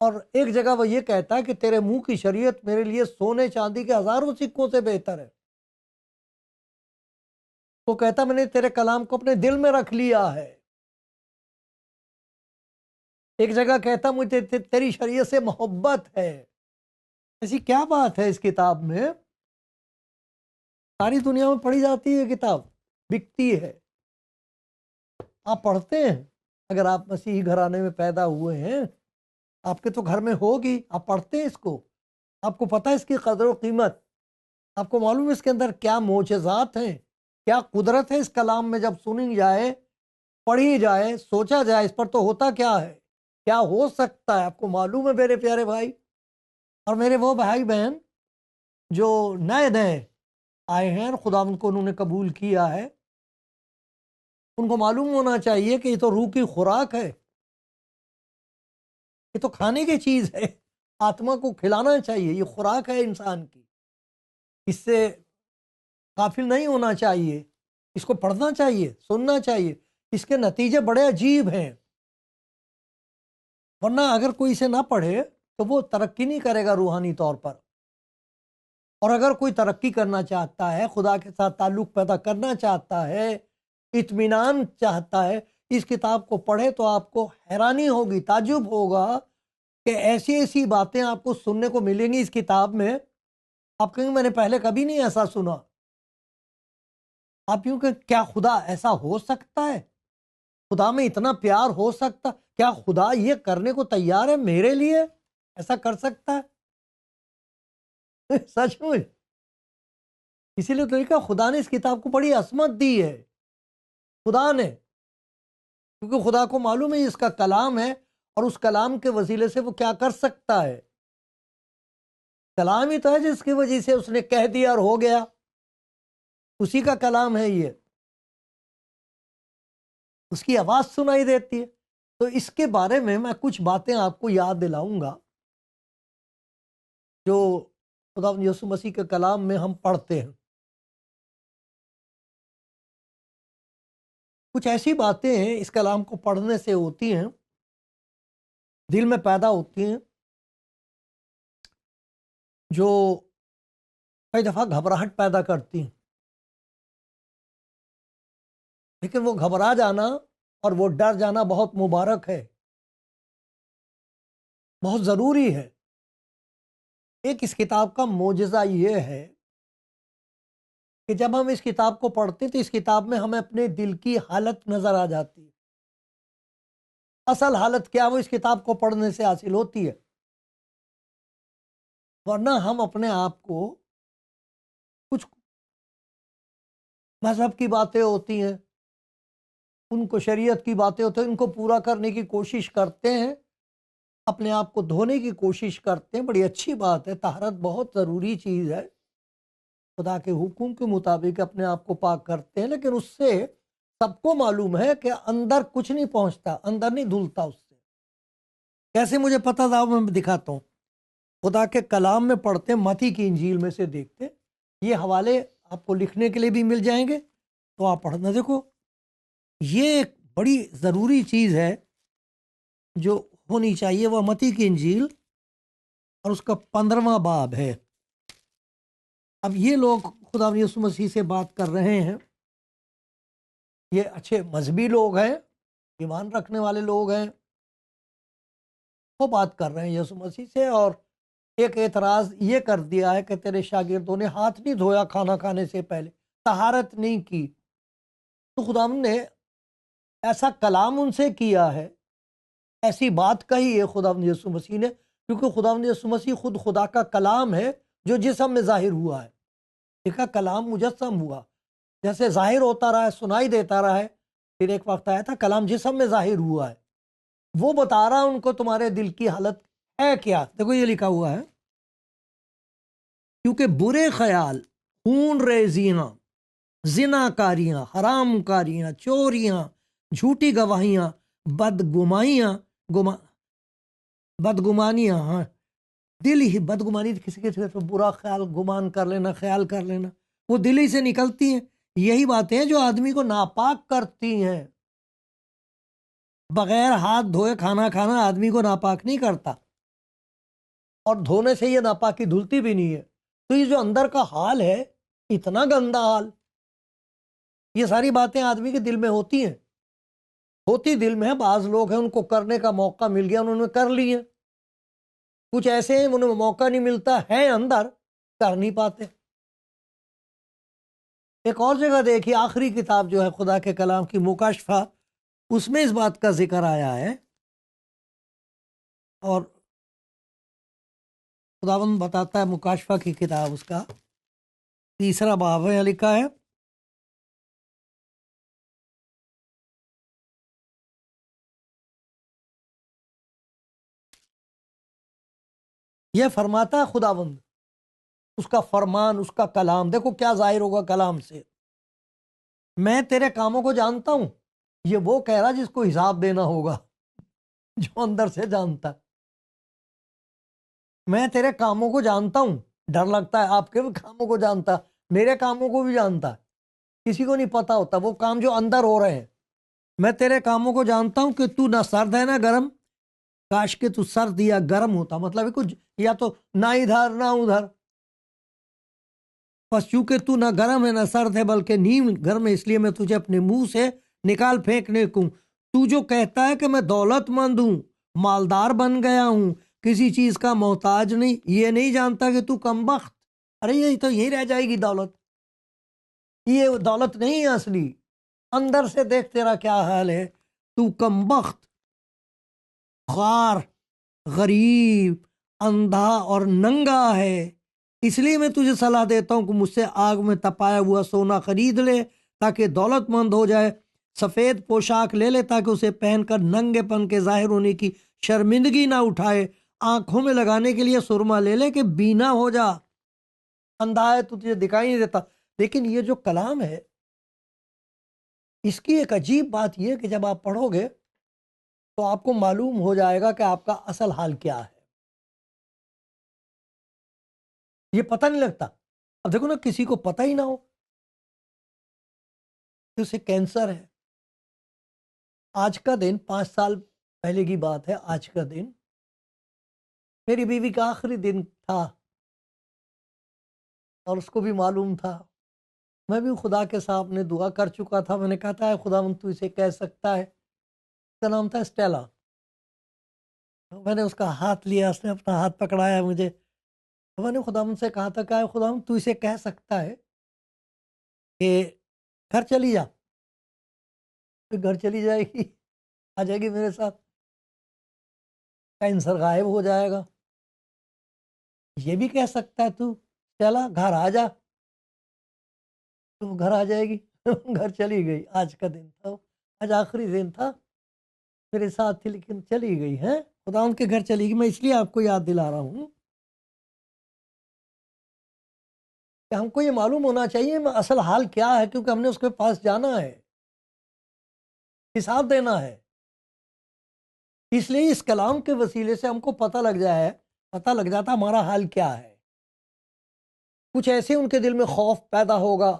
اور ایک جگہ وہ یہ کہتا ہے کہ تیرے منہ کی شریعت میرے لیے سونے چاندی کے ہزاروں سکوں سے بہتر ہے۔ وہ کہتا میں نے تیرے کلام کو اپنے دل میں رکھ لیا ہے۔ ایک جگہ کہتا مجھے تیری شریعت سے محبت ہے۔ ایسی کیا بات ہے اس کتاب میں؟ ساری دنیا میں پڑھی جاتی ہے کتاب، بکتی ہے، آپ پڑھتے ہیں۔ اگر آپ مسیحی گھرانے میں پیدا ہوئے ہیں، آپ کے تو گھر میں ہوگی، آپ پڑھتے ہیں اس کو، آپ کو پتہ ہے اس کی قدر و قیمت، آپ کو معلوم ہے اس کے اندر کیا معجزات ہیں، کیا قدرت ہے اس کلام میں۔ جب سنی جائے، پڑھی جائے، سوچا جائے اس پر تو ہوتا کیا ہے، کیا ہو سکتا ہے، آپ کو معلوم ہے میرے پیارے بھائی اور میرے وہ بھائی بہن جو نئے نئے آئے ہیں اور خدا ان کو انہوں نے قبول کیا ہے، ان کو معلوم ہونا چاہیے کہ یہ تو روح کی خوراک ہے، یہ تو کھانے کی چیز ہے، آتما کو کھلانا چاہیے، یہ خوراک ہے انسان کی، اس سے غافل نہیں ہونا چاہیے، اس کو پڑھنا چاہیے، سننا چاہیے۔ اس کے نتیجے بڑے عجیب ہیں، ورنہ اگر کوئی اسے نہ پڑھے تو وہ ترقی نہیں کرے گا روحانی طور پر۔ اور اگر کوئی ترقی کرنا چاہتا ہے، خدا کے ساتھ تعلق پیدا کرنا چاہتا ہے، اطمینان چاہتا ہے، اس کتاب کو پڑھے تو آپ کو حیرانی ہوگی، تعجب ہوگا کہ ایسی ایسی باتیں آپ کو سننے کو ملیں گی اس کتاب میں، آپ کہیں میں نے پہلے کبھی نہیں ایسا سنا۔ آپ یوں کہ کیا خدا ایسا ہو سکتا ہے؟ خدا میں اتنا پیار ہو سکتا؟ کیا خدا یہ کرنے کو تیار ہے میرے لیے؟ ایسا کر سکتا ہے؟ سچ مچ، اسی لیے تو لکھا خدا نے اس کتاب کو بڑی عظمت دی ہے، خدا نے، کیونکہ خدا کو معلوم ہے اس کا کلام ہے اور اس کلام کے وسیلے سے وہ کیا کر سکتا ہے۔ کلام ہی تو ہے جس کی وجہ سے اس نے کہہ دیا اور ہو گیا، اسی کا کلام ہے یہ، اس کی آواز سنائی دیتی ہے۔ تو اس کے بارے میں کچھ باتیں آپ کو یاد دلاؤں گا جو خدا یسوع مسیح کے کلام میں ہم پڑھتے ہیں۔ کچھ ایسی باتیں ہیں اس کلام کو پڑھنے سے ہوتی ہیں، دل میں پیدا ہوتی ہیں، جو کئی دفعہ گھبراہٹ پیدا کرتی ہیں، لیکن وہ گھبرا جانا اور وہ ڈر جانا بہت مبارک ہے، بہت ضروری ہے۔ ایک اس کتاب کا معجزہ یہ ہے کہ جب ہم اس کتاب کو پڑھتے ہیں تو اس کتاب میں ہمیں اپنے دل کی حالت نظر آ جاتی ہے۔ اصل حالت کیا وہ اس کتاب کو پڑھنے سے حاصل ہوتی ہے، ورنہ ہم اپنے آپ کو کچھ مذہب کی باتیں ہوتی ہیں، ان کو شریعت کی باتیں ہوتی ہیں، ان کو پورا کرنے کی کوشش کرتے ہیں، اپنے آپ کو دھونے کی کوشش کرتے ہیں۔ بڑی اچھی بات ہے، طہارت بہت ضروری چیز ہے، خدا کے حکم کے مطابق اپنے آپ کو پاک کرتے ہیں، لیکن اس سے سب کو معلوم ہے کہ اندر کچھ نہیں پہنچتا، اندر نہیں دھلتا اس سے۔ کیسے مجھے پتہ تھا میں دکھاتا ہوں۔ خدا کے کلام میں پڑھتے ہیں، متی کی انجیل میں سے دیکھتے، یہ حوالے آپ کو لکھنے کے لیے بھی مل جائیں گے تو آپ پڑھنا۔ دیکھو یہ ایک بڑی ضروری چیز ہے جو ہونی چاہیے، وہ متی کی انجیل اور اس کا 15واں باب ہے۔ اب یہ لوگ خدا یسوع مسیح سے بات کر رہے ہیں، یہ اچھے مذہبی لوگ ہیں، ایمان رکھنے والے لوگ ہیں، وہ بات کر رہے ہیں یسوع مسیح سے، اور ایک اعتراض یہ کر دیا ہے کہ تیرے شاگردوں نے ہاتھ نہیں دھویا کھانا کھانے سے پہلے، طہارت نہیں کی۔ تو خدا نے ایسا کلام ان سے کیا ہے، ایسی بات کہی ہے خدا یسوع مسیح نے، کیونکہ خدا یسوع مسیح خود خدا کا کلام ہے جو جسم میں ظاہر ہوا ہے۔ دیکھا کلام مجسم ہوا، جیسے ظاہر ہوتا رہا ہے، سنائی دیتا رہا ہے، پھر ایک وقت آیا تھا کلام جسم میں ظاہر ہوا ہے، وہ بتا رہا ان کو تمہارے دل کی حالت ہے کیا۔ دیکھو یہ لکھا ہوا ہے، کیونکہ برے خیال، خون ریزیاں، زنا کاریاں، حرام کاریاں، چوریاں، جھوٹی گواہیاں، بدگمانیاں، ہاں دل ہی بدگمانی، کسی کے برا خیال، گمان کر لینا، خیال کر لینا، وہ دل ہی سے نکلتی ہیں۔ یہی باتیں ہیں جو آدمی کو ناپاک کرتی ہیں۔ بغیر ہاتھ دھوئے کھانا کھانا آدمی کو ناپاک نہیں کرتا، اور دھونے سے یہ ناپاکی دھلتی بھی نہیں ہے. تو یہ جو اندر کا حال ہے، اتنا گندا حال. یہ ساری باتیں آدمی کے دل میں ہوتی ہیں، ہوتی دل میں ہے. بعض لوگ ہیں ان کو کرنے کا موقع مل گیا، انہوں نے کر لیے. کچھ ایسے ہیں انہیں موقع نہیں ملتا ہے، اندر کر نہیں پاتے. ایک اور جگہ دیکھیے، آخری کتاب جو ہے خدا کے کلام کی، مکاشفہ، اس میں اس بات کا ذکر آیا ہے. اور خداوند بتاتا ہے، مکاشفہ کی کتاب اس کا 3 باب ہے، لکھا ہے، یہ فرماتا ہے خداوند، اس کا فرمان، اس کا کلام. دیکھو کیا ظاہر ہوگا کلام سے. میں تیرے کاموں کو جانتا ہوں. یہ وہ کہہ رہا جس کو حساب دینا ہوگا، جو اندر سے جانتا ہے. میں تیرے کاموں کو جانتا ہوں. ڈر لگتا ہے، آپ کے بھی کاموں کو جانتا، میرے کاموں کو بھی جانتا. کسی کو نہیں پتا ہوتا وہ کام جو اندر ہو رہے ہیں. میں تیرے کاموں کو جانتا ہوں کہ تو نہ سرد ہے نہ گرم. کاش کہ تو سرد یا گرم ہوتا، مطلب ہے کچھ یا تو نہ ادھر نہ ادھر. بس چونکہ تو نہ گرم ہے نہ سرد ہے بلکہ نیم گرم ہے، اس لیے میں تجھے اپنے منہ سے نکال پھینکنے کو. تو جو کہتا ہے کہ میں دولت مند ہوں، مالدار بن گیا ہوں، کسی چیز کا محتاج نہیں، یہ نہیں جانتا کہ تو کمبخت. ارے یہ تو یہی رہ جائے گی دولت. یہ دولت نہیں ہے اصلی. اندر سے دیکھ تیرا کیا حال ہے. تو کمبخت، غار، غریب، اندھا اور ننگا ہے. اس لیے میں تجھے صلاح دیتا ہوں کہ مجھ سے آگ میں تپایا ہوا سونا خرید لے تاکہ دولت مند ہو جائے. سفید پوشاک لے لے تاکہ اسے پہن کر ننگے پن کے ظاہر ہونے کی شرمندگی نہ اٹھائے. آنکھوں میں لگانے کے لیے سرما لے لے کہ بینا ہو جا. اندھا ہے تو تجھے دکھائی نہیں دیتا. لیکن یہ جو کلام ہے، اس کی ایک عجیب بات یہ کہ جب آپ پڑھو گے تو آپ کو معلوم ہو جائے گا کہ آپ کا اصل حال کیا ہے. یہ پتہ نہیں لگتا. اب دیکھو نا، کسی کو پتہ ہی نہ ہو کہ اسے کینسر ہے. آج کا دن 5 سال پہلے کی بات ہے. آج کا دن میری بیوی کا آخری دن تھا اور اس کو بھی معلوم تھا. میں بھی خدا کے سامنے دعا کر چکا تھا. میں نے کہا تھا خدا تو اسے کہہ سکتا ہے. اس کا نام تھا اسٹیلا. میں نے اس کا ہاتھ لیا، اس نے اپنا ہاتھ پکڑایا مجھے. میں نے خدا سے کہا تھا کہ خدا تو اسے کہہ سکتا ہے کہ گھر چلی جا. تو گھر چلی جائے گی، آ جائے گی میرے ساتھ، کینسر غائب ہو جائے گا. یہ بھی کہہ سکتا ہے تو چلا گھر آ جا، تو گھر آ جائے گی. گھر چلی گئی. آج کا دن تھا، آج آخری دن تھا. میرے ساتھ تھی لیکن چلی گئی ہے. خدا ان کے گھر چلی گئی. میں اس لیے آپ کو یاد دلا رہا ہوں کہ ہم کو یہ معلوم ہونا چاہیے اصل حال کیا ہے، کیونکہ ہم نے اس کے پاس جانا ہے، حساب دینا ہے. اس لیے اس کلام کے وسیلے سے ہم کو پتہ لگ جاتا ہمارا حال کیا ہے. کچھ ایسے ان کے دل میں خوف پیدا ہوگا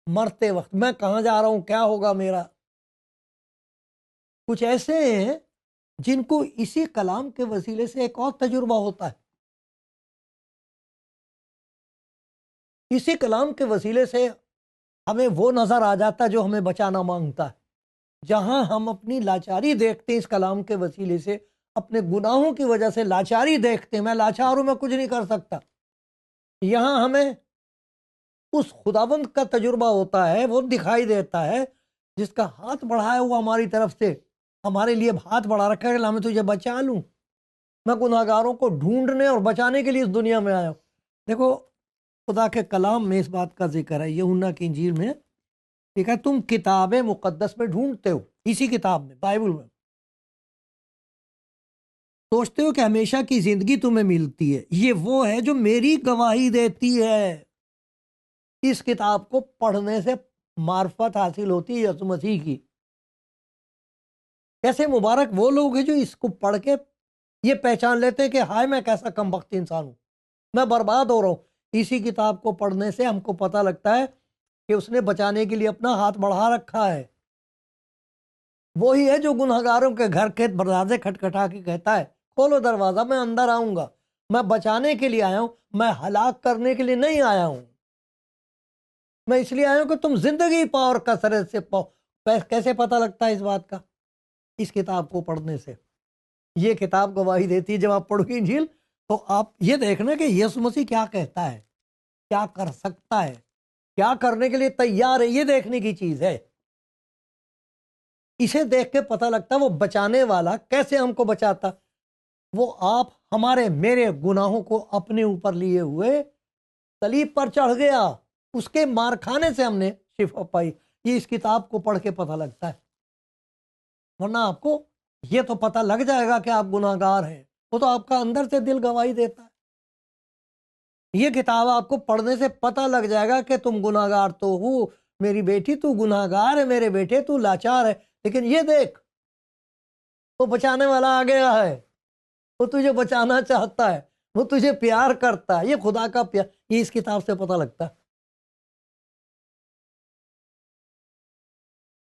مرتے وقت، میں کہاں جا رہا ہوں، کیا ہوگا میرا. کچھ ایسے ہیں جن کو اسی کلام کے وسیلے سے ایک اور تجربہ ہوتا ہے. اسی کلام کے وسیلے سے ہمیں وہ نظر آ جاتا ہے جو ہمیں بچانا مانگتا ہے. جہاں ہم اپنی لاچاری دیکھتے ہیں اس کلام کے وسیلے سے، اپنے گناہوں کی وجہ سے لاچاری دیکھتے ہیں، میں لاچار ہوں، میں کچھ نہیں کر سکتا. یہاں ہمیں اس خداوند کا تجربہ ہوتا ہے، وہ دکھائی دیتا ہے جس کا ہاتھ بڑھایا ہوا ہماری طرف سے، ہمارے لیے ہاتھ بڑھا رکھا ہے کہ میں تجھے بچا لوں. میں گناہگاروں کو ڈھونڈنے اور بچانے کے لیے اس دنیا میں آیا ہوں. دیکھو خدا کے کلام میں اس بات کا ذکر ہے، یوحنا کی انجیل میں، ٹھیک ہے، تم کتاب مقدس میں ڈھونڈتے ہو، اسی کتاب میں، بائبل میں سوچتے ہو کہ ہمیشہ کی زندگی تمہیں ملتی ہے. یہ وہ ہے جو میری گواہی دیتی ہے. اس کتاب کو پڑھنے سے معرفت حاصل ہوتی ہے یسوع مسیح کی. کیسے مبارک وہ لوگ ہیں جو اس کو پڑھ کے یہ پہچان لیتے ہیں کہ ہائے میں کیسا کم بخت انسان ہوں، میں برباد ہو رہا ہوں. اسی کتاب کو پڑھنے سے ہم کو پتہ لگتا ہے کہ اس نے بچانے کے لیے اپنا ہاتھ بڑھا رکھا ہے. وہی ہے جو گنہگاروں کے گھر کے دروازے کھٹکھٹا کے کہتا ہے کھولو دروازہ، میں اندر آؤں گا، میں بچانے کے لیے آیا ہوں، میں ہلاک کرنے کے لیے نہیں آیا ہوں۔ میں اس لیے آیا ہوں کہ تم زندگی پاؤ اور کثرت سے پاؤ۔ کیسے پتہ لگتا ہے اس بات کا؟ اس کتاب کو پڑھنے سے۔ یہ کتاب گواہی دیتی ہے، جب آپ پڑھو گے انجیل تو آپ یہ دیکھنا کہ یسوع مسیح کیا کہتا ہے، کیا کر سکتا ہے، کیا کرنے کے لیے تیار ہے، یہ دیکھنے کی چیز ہے۔ اسے دیکھ کے پتہ لگتا وہ بچانے والا کیسے ہم کو بچاتا۔ وہ آپ ہمارے میرے گناہوں کو اپنے اوپر لیے ہوئے صلیب پر چڑھ گیا، اس کے مار کھانے سے ہم نے شفا پائی۔ یہ اس کتاب کو پڑھ کے پتہ لگتا ہے، ورنہ آپ کو یہ تو پتہ لگ جائے گا کہ آپ گناہ گار ہیں، وہ تو آپ کا اندر سے دل گواہی دیتا ہے۔ یہ کتاب آپ کو پڑھنے سے پتہ لگ جائے گا کہ تم گناہ گار تو ہو، میری بیٹی تو گناہ گار ہے، میرے بیٹے تو لاچار ہے، لیکن یہ دیکھ وہ بچانے والا آ گیا ہے، وہ تجھے بچانا چاہتا ہے، وہ تجھے پیار کرتا ہے۔ یہ خدا کا پیار، یہ اس کتاب سے پتہ لگتا ہے۔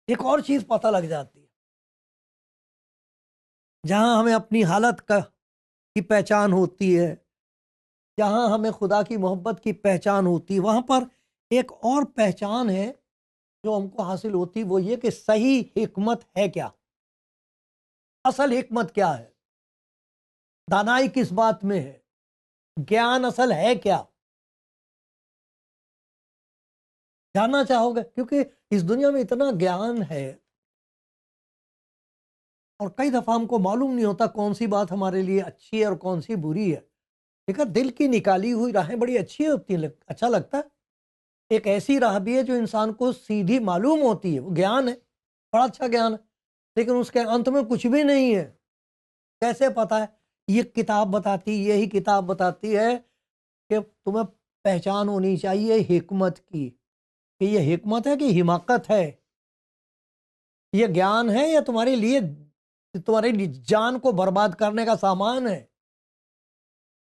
ایک اور چیز پتہ لگ جاتی ہے، جہاں ہمیں اپنی حالت کی پہچان ہوتی ہے، جہاں ہمیں خدا کی محبت کی پہچان ہوتی ہے، وہاں پر ایک اور پہچان ہے جو ہم کو حاصل ہوتی، وہ یہ کہ صحیح حکمت ہے کیا، اصل حکمت کیا ہے، دانائی کس بات میں ہے، گیان اصل ہے کیا، جاننا چاہو گے؟ کیونکہ اس دنیا میں اتنا گیان ہے اور کئی دفعہ ہم کو معلوم نہیں ہوتا کون سی بات ہمارے لیے اچھی ہے اور کون سی بری ہے۔ دیکھا، دل کی نکالی ہوئی راہیں بڑی اچھی ہوتی ہیں، اچھا لگتا ہے۔ ایک ایسی راہ بھی ہے جو انسان کو سیدھی معلوم ہوتی ہے، وہ گیان ہے، بڑا اچھا گیان ہے، لیکن اس کے انت میں کچھ بھی نہیں ہے۔ کیسے پتا ہے؟ یہ کتاب بتاتی، یہی کتاب بتاتی ہے کہ تمہیں پہچان ہونی چاہیے حکمت کی، کہ یہ حکمت ہے کہ حماقت ہے، یہ گیان ہے یا تمہارے لیے تمہاری جان کو برباد کرنے کا سامان ہے۔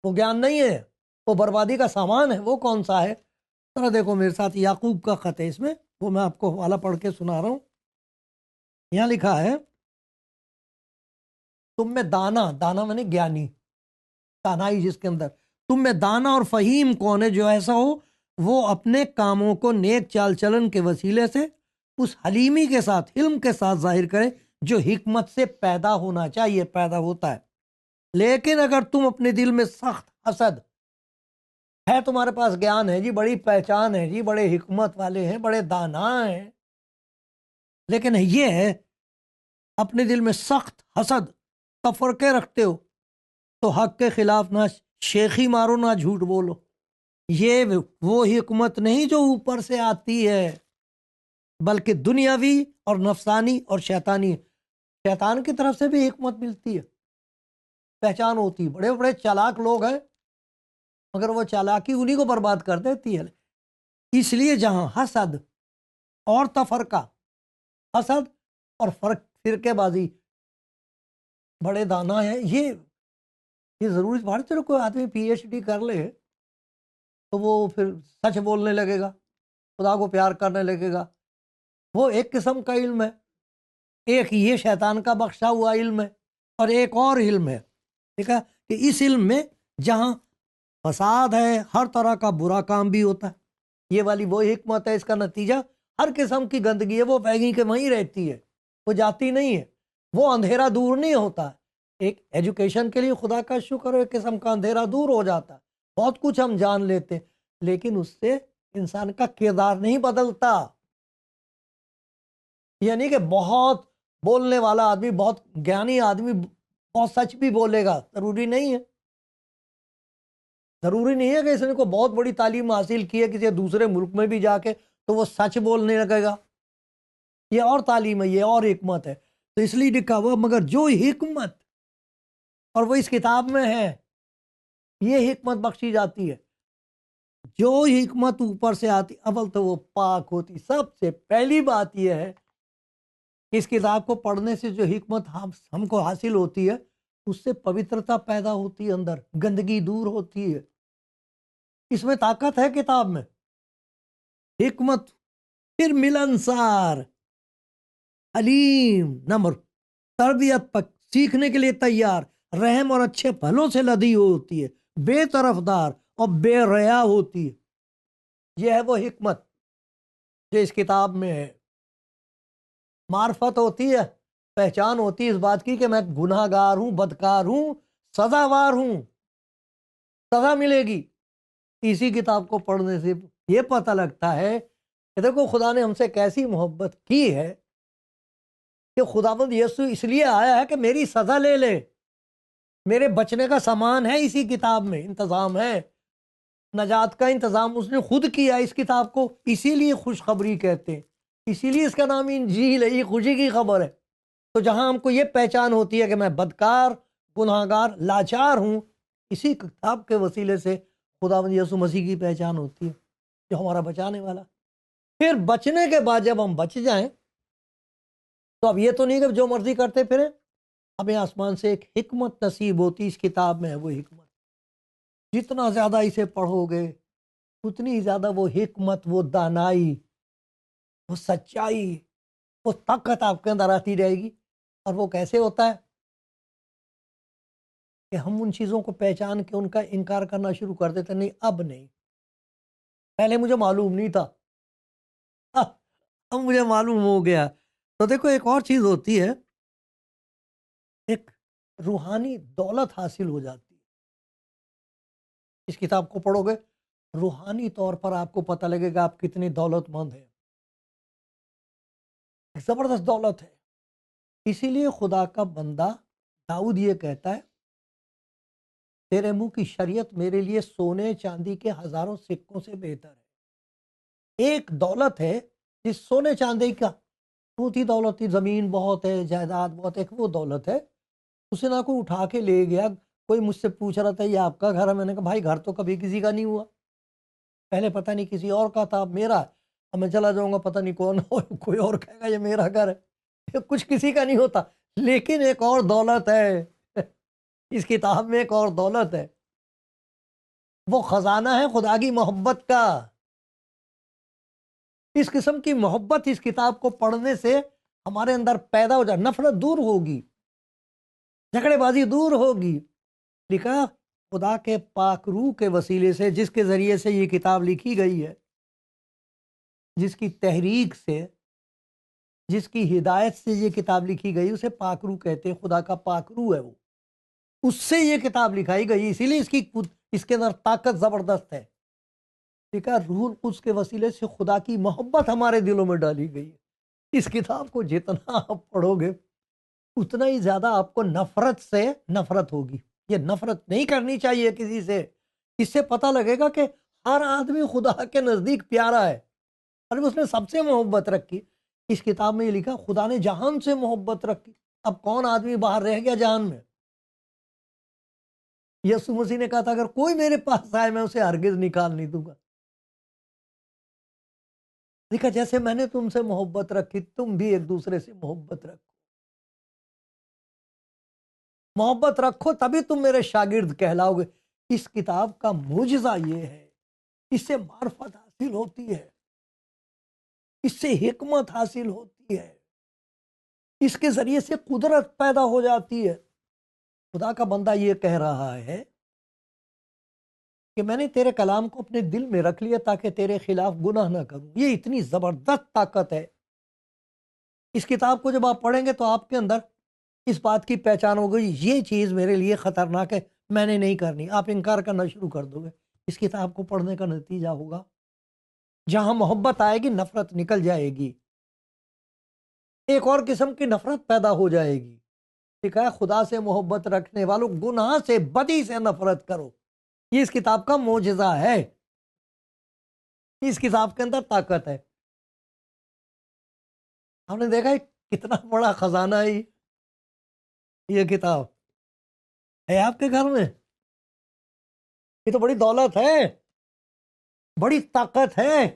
وہ گیان نہیں ہے، وہ بربادی کا سامان ہے۔ وہ کون سا ہے؟ ذرا دیکھو میرے ساتھ، یعقوب کا خط ہے اس میں، وہ میں آپ کو حوالہ پڑھ کے سنا رہا ہوں۔ یہاں لکھا ہے، تم میں دانا، دانا میں نے گیانی، دانائی جس کے اندر، تم میں دانا اور فہیم کون ہے جو ایسا ہو وہ اپنے کاموں کو نیک چال چلن کے وسیلے سے اس حلیمی کے ساتھ، علم کے ساتھ ظاہر کرے جو حکمت سے پیدا ہونا چاہیے، پیدا ہوتا ہے۔ لیکن اگر تم اپنے دل میں سخت حسد ہے، تمہارے پاس گیان ہے جی، بڑی پہچان ہے جی، بڑے حکمت والے ہیں، بڑے دانا ہیں، لیکن یہ ہے اپنے دل میں سخت حسد، تفرقے رکھتے ہو، تو حق کے خلاف نہ شیخی مارو نہ جھوٹ بولو۔ یہ وہ حکمت نہیں جو اوپر سے آتی ہے، بلکہ دنیاوی اور نفسانی اور شیطانی۔ شیطان کی طرف سے بھی حکمت ملتی ہے، پہچان ہوتی ہے۔ بڑے بڑے چالاک لوگ ہیں مگر وہ چالاکی انہی کو برباد کر دیتی ہے۔ اس لیے جہاں حسد اور تفرقہ، حسد اور فرقے بازی، بڑے دانا ہیں، یہ ضروری بات ہے۔ کوئی آدمی پی ایچ ڈی کر لے تو وہ پھر سچ بولنے لگے گا، خدا کو پیار کرنے لگے گا، وہ ایک قسم کا علم ہے۔ ایک یہ شیطان کا بخشا ہوا علم ہے، اور ایک اور علم ہے، ٹھیک ہے، کہ اس علم میں جہاں فساد ہے، ہر طرح کا برا کام بھی ہوتا ہے۔ یہ والی وہ حکمت ہے، اس کا نتیجہ ہر قسم کی گندگی ہے، وہ وہیں کے وہیں رہتی ہے، وہ جاتی نہیں ہے، وہ اندھیرا دور نہیں ہوتا۔ ایک ایجوکیشن کے لیے خدا کا شکر ہے، ایک قسم کا اندھیرا دور ہو جاتا ہے، بہت کچھ ہم جان لیتے، لیکن اس سے انسان کا کردار نہیں بدلتا۔ یعنی کہ بہت بولنے والا آدمی، بہت گیانی آدمی بہت سچ بھی بولے گا، ضروری نہیں ہے۔ ضروری نہیں ہے کہ اس نے کو بہت بڑی تعلیم حاصل کی ہے کسی دوسرے ملک میں بھی جا کے تو وہ سچ بولنے لگے گا۔ یہ اور تعلیم ہے، یہ اور حکمت ہے۔ تو اس لیے لکھا ہوا، مگر جو حکمت، اور وہ اس کتاب میں ہے، یہ حکمت بخشی جاتی ہے جو حکمت اوپر سے آتی، اول تو وہ پاک ہوتی۔ سب سے پہلی بات یہ ہے، اس کتاب کو پڑھنے سے جو حکمت ہم کو حاصل ہوتی ہے، اس سے پوترتا پیدا ہوتی ہے، اندر گندگی دور ہوتی ہے۔ اس میں طاقت ہے کتاب میں، حکمت، پھر ملنسار، حلیم، نمر، تربیت پر سیکھنے کے لیے تیار، رحم اور اچھے پھلوں سے لدی ہوتی ہے، بے طرفدار اور بے ریا ہوتی ہے۔ یہ ہے وہ حکمت جو اس کتاب میں ہے۔ معرفت ہوتی ہے، پہچان ہوتی ہے اس بات کی کہ میں گناہ گار ہوں، بدکار ہوں، سزاوار ہوں، سزا ملے گی۔ اسی کتاب کو پڑھنے سے یہ پتہ لگتا ہے کہ دیکھو خدا نے ہم سے کیسی محبت کی ہے کہ خداوند یسوع اس لیے آیا ہے کہ میری سزا لے لے۔ میرے بچنے کا سامان ہے اسی کتاب میں، انتظام ہے، نجات کا انتظام اس نے خود کیا اس کتاب کو۔ اسی لیے خوشخبری کہتے ہیں، اسی لیے اس کا نام انجیل ہے، یہ خوشی کی خبر ہے۔ تو جہاں ہم کو یہ پہچان ہوتی ہے کہ میں بدکار، گناہ گار، لاچار ہوں، اسی کتاب کے وسیلے سے خداوند یسوع مسیح کی پہچان ہوتی ہے جو ہمارا بچانے والا۔ پھر بچنے کے بعد جب ہم بچ جائیں تو اب یہ تو نہیں کہ جو مرضی کرتے پھریں، ہمیں آسمان سے ایک حکمت نصیب ہوتی، اس کتاب میں ہے وہ حکمت۔ جتنا زیادہ اسے پڑھو گے اتنی زیادہ وہ حکمت، وہ دانائی، وہ سچائی، وہ طاقت آپ کے اندر آتی رہے گی۔ اور وہ کیسے ہوتا ہے کہ ہم ان چیزوں کو پہچان کے ان کا انکار کرنا شروع کر دیتے، نہیں اب نہیں، پہلے مجھے معلوم نہیں تھا، اب مجھے معلوم ہو گیا۔ تو دیکھو ایک اور چیز ہوتی ہے، ایک روحانی دولت حاصل ہو جاتی ہے۔ اس کتاب کو پڑھو گے روحانی طور پر آپ کو پتہ لگے گا آپ کتنی دولت مند ہیں، زبردست دولت ہے۔ اسی لیے خدا کا بندہ داؤد یہ کہتا ہے، تیرے منہ کی شریعت میرے لیے سونے چاندی کے ہزاروں سکوں سے بہتر ہے۔ ایک دولت ہے جس سونے چاندی کا قوتی دولت تھی، زمین بہت ہے، جائیداد بہت ہے، وہ دولت ہے، اسے نہ کوئی اٹھا کے لے گیا۔ کوئی مجھ سے پوچھ رہا تھا یہ آپ کا گھر ہے، میں نے کہا بھائی گھر تو کبھی کسی کا نہیں ہوا، پہلے پتہ نہیں کسی اور کا تھا، میرا، اب میں چلا جاؤں گا پتہ نہیں کون کوئی اور کہے گا یہ میرا گھر ہے، یہ کچھ کسی کا نہیں ہوتا۔ لیکن ایک اور دولت ہے اس کتاب میں، ایک اور دولت ہے، وہ خزانہ ہے خدا کی محبت کا۔ اس قسم کی محبت اس کتاب کو پڑھنے سے ہمارے اندر پیدا ہو جائے، نفرت دور ہوگی، جھگڑے بازی دور ہوگی۔ لکھا خدا کے پاک روح کے وسیلے سے، جس کے ذریعے سے یہ کتاب لکھی گئی ہے، جس کی تحریک سے، جس کی ہدایت سے یہ کتاب لکھی گئی، اسے پاک روح کہتے ہیں، خدا کا پاک روح ہے وہ، اس سے یہ کتاب لکھائی گئی، اسی لیے اس کے اندر طاقت زبردست ہے۔ لکھا روح القدس کے وسیلے سے خدا کی محبت ہمارے دلوں میں ڈالی گئی ہے۔ اس کتاب کو جتنا آپ پڑھو گے اتنا ہی زیادہ آپ کو نفرت سے نفرت ہوگی۔ یہ نفرت نہیں کرنی چاہیے کسی سے، اس سے پتہ لگے گا کہ ہر آدمی خدا کے نزدیک پیارا ہے، اور اس نے سب سے محبت رکھی۔ اس کتاب میں یہ لکھا خدا نے جہان سے محبت رکھی۔ اب کون آدمی باہر رہ گیا جہان میں؟ یسوع مسیح نے کہا تھا اگر کوئی میرے پاس آئے میں اسے ہرگز نکال نہیں دوں گا۔ دیکھا جیسے میں نے تم سے محبت رکھی تم بھی ایک دوسرے سے محبت رکھو، محبت رکھو تبھی تم میرے شاگرد کہلاؤ گے۔ اس کتاب کا معجزہ یہ ہے، اس سے معرفت حاصل ہوتی ہے، اس سے حکمت حاصل ہوتی ہے، اس کے ذریعے سے قدرت پیدا ہو جاتی ہے۔ خدا کا بندہ یہ کہہ رہا ہے کہ میں نے تیرے کلام کو اپنے دل میں رکھ لیا تاکہ تیرے خلاف گناہ نہ کروں۔ یہ اتنی زبردست طاقت ہے۔ اس کتاب کو جب آپ پڑھیں گے تو آپ کے اندر اس بات کی پہچان ہوگی یہ چیز میرے لیے خطرناک ہے، میں نے نہیں کرنی، آپ انکار کرنا شروع کر دو گے۔ اس کتاب کو پڑھنے کا نتیجہ ہوگا جہاں محبت آئے گی نفرت نکل جائے گی، ایک اور قسم کی نفرت پیدا ہو جائے گی۔ لکھا ہے خدا سے محبت رکھنے والوں گناہ سے، بدی سے نفرت کرو۔ یہ اس کتاب کا معجزہ ہے، اس کتاب کے اندر طاقت ہے۔ ہم نے دیکھا ہے کتنا بڑا خزانہ ہے یہ کتاب، ہے آپ کے گھر میں؟ یہ تو بڑی دولت ہے، بڑی طاقت ہے،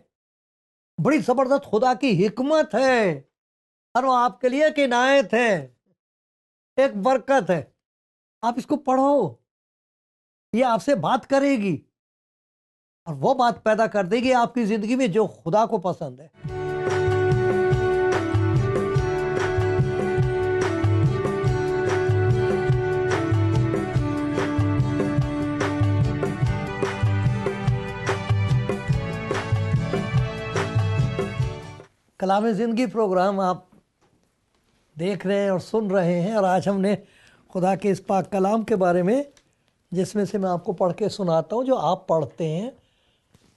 بڑی زبردست خدا کی حکمت ہے، اور وہ آپ کے لیے ایک عنایت ہے، ایک برکت ہے۔ آپ اس کو پڑھو، یہ آپ سے بات کرے گی، اور وہ بات پیدا کر دے گی آپ کی زندگی میں جو خدا کو پسند ہے۔ کلام زندگی پروگرام آپ دیکھ رہے ہیں اور سن رہے ہیں، اور آج ہم نے خدا کے اس پاک کلام کے بارے میں، جس میں سے میں آپ کو پڑھ کے سناتا ہوں، جو آپ پڑھتے ہیں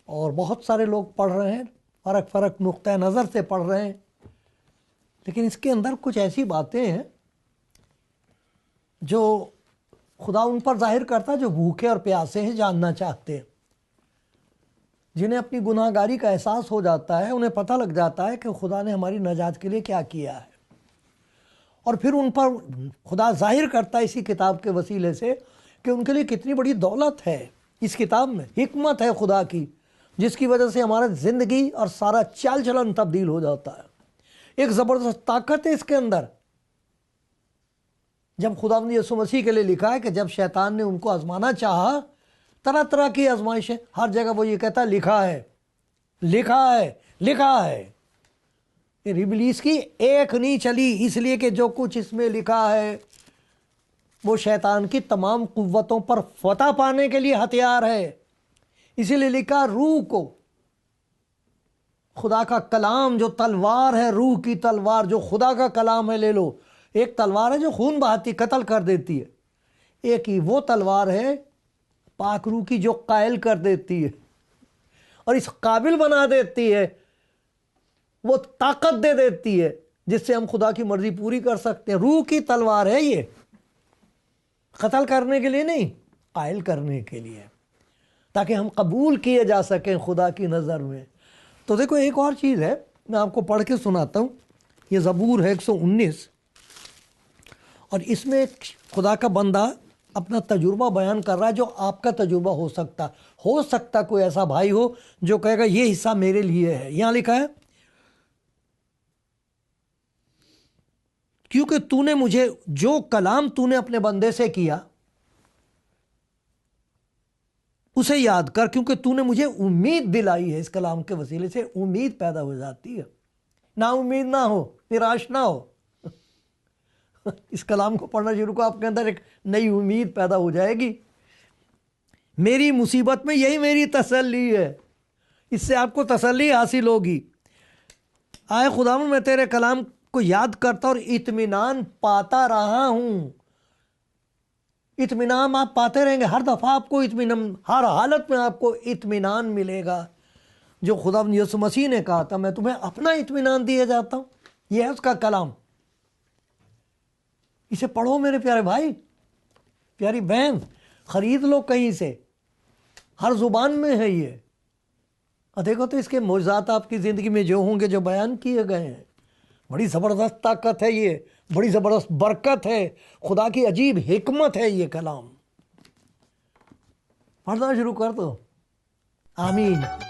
اور بہت سارے لوگ پڑھ رہے ہیں، فرق نقطہ نظر سے پڑھ رہے ہیں، لیکن اس کے اندر کچھ ایسی باتیں ہیں جو خدا ان پر ظاہر کرتا ہے جو بھوکے اور پیاسے ہیں، جاننا چاہتے ہیں، جنہیں اپنی گناہ گاری کا احساس ہو جاتا ہے، انہیں پتہ لگ جاتا ہے کہ خدا نے ہماری نجات کے لیے کیا کیا ہے، اور پھر ان پر خدا ظاہر کرتا ہے اسی کتاب کے وسیلے سے کہ ان کے لیے کتنی بڑی دولت ہے اس کتاب میں، حکمت ہے خدا کی، جس کی وجہ سے ہمارا زندگی اور سارا چال چلن تبدیل ہو جاتا ہے۔ ایک زبردست طاقت ہے اس کے اندر۔ جب خدا نے یسوع مسیح کے لیے لکھا ہے کہ جب شیطان نے ان کو آزمانا چاہا، طرح طرح کی آزمائشیں، ہر جگہ وہ یہ کہتا ہے لکھا ہے، لکھا ہے، لکھا ہے۔ ابلیس کی ایک نہیں چلی، اس لیے کہ جو کچھ اس میں لکھا ہے وہ شیطان کی تمام قوتوں پر فتح پانے کے لیے ہتھیار ہے۔ اسی لیے لکھا روح کو، خدا کا کلام جو تلوار ہے، روح کی تلوار جو خدا کا کلام ہے، لے لو۔ ایک تلوار ہے جو خون بہاتی، قتل کر دیتی ہے، ایک ہی وہ تلوار ہے پاک روح کی جو قائل کر دیتی ہے اور اس قابل بنا دیتی ہے، وہ طاقت دے دیتی ہے جس سے ہم خدا کی مرضی پوری کر سکتے ہیں۔ روح کی تلوار ہے یہ، قتل کرنے کے لیے نہیں، قائل کرنے کے لیے، تاکہ ہم قبول کیے جا سکیں خدا کی نظر میں۔ تو دیکھو ایک اور چیز ہے، میں آپ کو پڑھ کے سناتا ہوں۔ یہ زبور ہے 119، اور اس میں خدا کا بندہ اپنا تجربہ بیان کر رہا ہے جو آپ کا تجربہ ہو سکتا کوئی ایسا بھائی ہو جو کہے گا یہ حصہ میرے لیے ہے۔ یہاں لکھا ہے، کیونکہ تو نے مجھے، جو کلام تو نے اپنے بندے سے کیا اسے یاد کر، کیونکہ تو نے مجھے امید دلائی ہے۔ اس کلام کے وسیلے سے امید پیدا ہو جاتی ہے، نا امید نہ ہو، نراش نہ ہو۔ اس کلام کو پڑھنا شروع کو، آپ کے اندر ایک نئی امید پیدا ہو جائے گی۔ میری مصیبت میں یہی میری تسلی ہے، اس سے آپ کو تسلی حاصل ہوگی۔ آئے خداوند، میں تیرے کلام کو یاد کرتا اور اطمینان پاتا رہا ہوں۔ اطمینان آپ پاتے رہیں گے، ہر دفعہ آپ کو اطمینان، ہر حالت میں آپ کو اطمینان ملے گا۔ جو خداوند یسوع مسیح نے کہا تھا، میں تمہیں اپنا اطمینان دیے جاتا ہوں، یہ ہے اس کا کلام۔ اسے پڑھو میرے پیارے بھائی، پیاری بہن، خرید لو کہیں سے، ہر زبان میں ہے یہ۔ اور دیکھو تو اس کے معجزات آپ کی زندگی میں جو ہوں گے، جو بیان کیے گئے ہیں، بڑی زبردست طاقت ہے یہ، بڑی زبردست برکت ہے، خدا کی عجیب حکمت ہے یہ کلام۔ پڑھنا شروع کر دو۔ آمین۔